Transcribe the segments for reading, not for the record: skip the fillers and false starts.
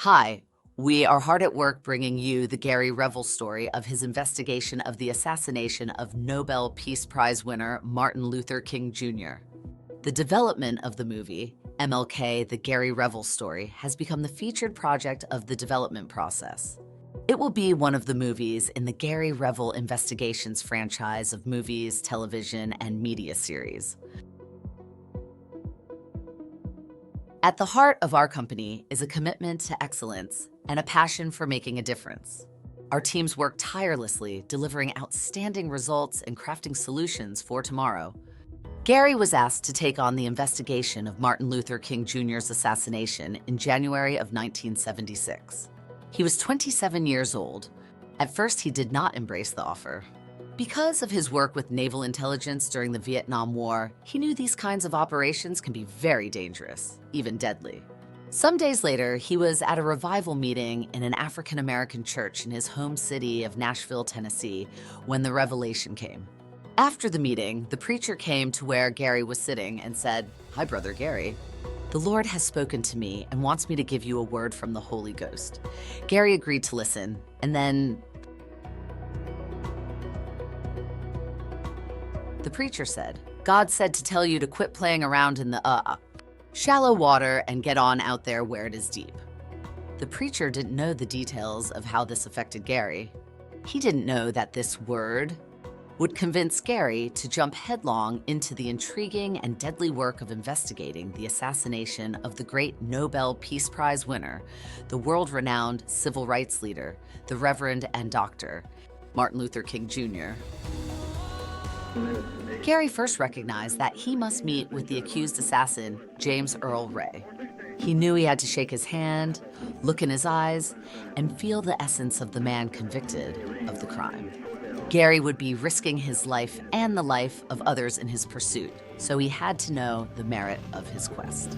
Hi, we are hard at work bringing you the Gary Revel story of his investigation of the assassination of Nobel Peace Prize winner Martin Luther King Jr. The development of the movie, MLK, The Gary Revel Story, has become the featured project of the development process. It will be one of the movies in the Gary Revel Investigations franchise of movies, television, and media series. At the heart of our company is a commitment to excellence and a passion for making a difference. Our teams work tirelessly, delivering outstanding results and crafting solutions for tomorrow. Gary was asked to take on the investigation of Martin Luther King Jr.'s assassination in January of 1976. He was 27 years old. At first, he did not embrace the offer. Because of his work with naval intelligence during the Vietnam War, he knew these kinds of operations can be very dangerous, even deadly. Some days later, he was at a revival meeting in an African-American church in his home city of Nashville, Tennessee, when the revelation came. After the meeting, the preacher came to where Gary was sitting and said, "Hi, Brother Gary. The Lord has spoken to me and wants me to give you a word from the Holy Ghost." Gary agreed to listen, and then the preacher said, "God said to tell you to quit playing around in the shallow water and get on out there where it is deep." The preacher didn't know the details of how this affected Gary. He didn't know that this word would convince Gary to jump headlong into the intriguing and deadly work of investigating the assassination of the great Nobel Peace Prize winner, the world-renowned civil rights leader, the Reverend and Dr. Martin Luther King Jr. Gary first recognized that he must meet with the accused assassin, James Earl Ray. He knew he had to shake his hand, look in his eyes, and feel the essence of the man convicted of the crime. Gary would be risking his life and the life of others in his pursuit, so he had to know the merit of his quest.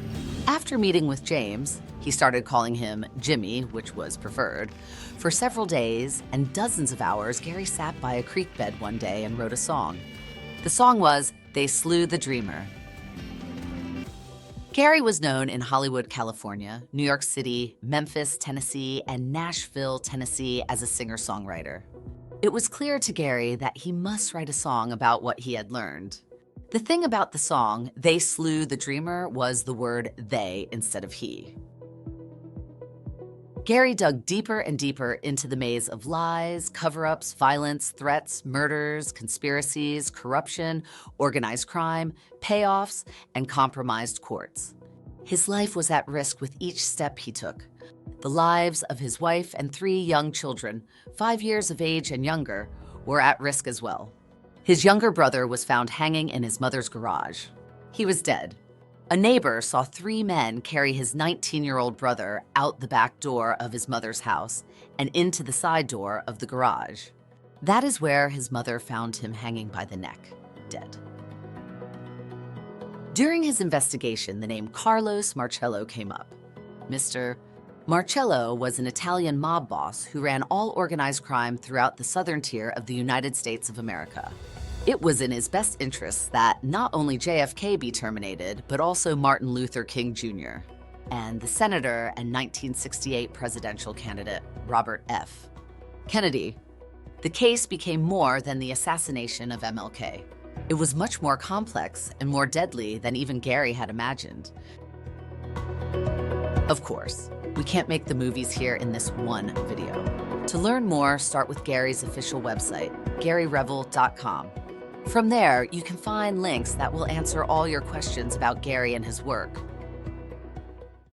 After meeting with James, he started calling him Jimmy, which was preferred. For several days and dozens of hours, Gary sat by a creek bed one day and wrote a song. The song was "They Slew the Dreamer." Gary was known in Hollywood, California, New York City, Memphis, Tennessee, and Nashville, Tennessee as a singer-songwriter. It was clear to Gary that he must write a song about what he had learned. The thing about the song, "They Slew the Dreamer," was the word they instead of he. Gary dug deeper and deeper into the maze of lies, cover-ups, violence, threats, murders, conspiracies, corruption, organized crime, payoffs, and compromised courts. His life was at risk with each step he took. The lives of his wife and 3 young children, 5 years of age and younger, were at risk as well. His younger brother was found hanging in his mother's garage. He was dead. A neighbor saw 3 men carry his 19-year-old brother out the back door of his mother's house and into the side door of the garage. That is where his mother found him hanging by the neck, dead. During his investigation, the name Carlos Marcello came up. Mr. Marcello was an Italian mob boss who ran all organized crime throughout the southern tier of the United States of America. It was in his best interests that not only JFK be terminated, but also Martin Luther King Jr. and the senator and 1968 presidential candidate, Robert F. Kennedy. The case became more than the assassination of MLK. It was much more complex and more deadly than even Gary had imagined. Of course, we can't make the movies here in this one video. To learn more, start with Gary's official website, GaryRevel.com. From there, you can find links that will answer all your questions about Gary and his work.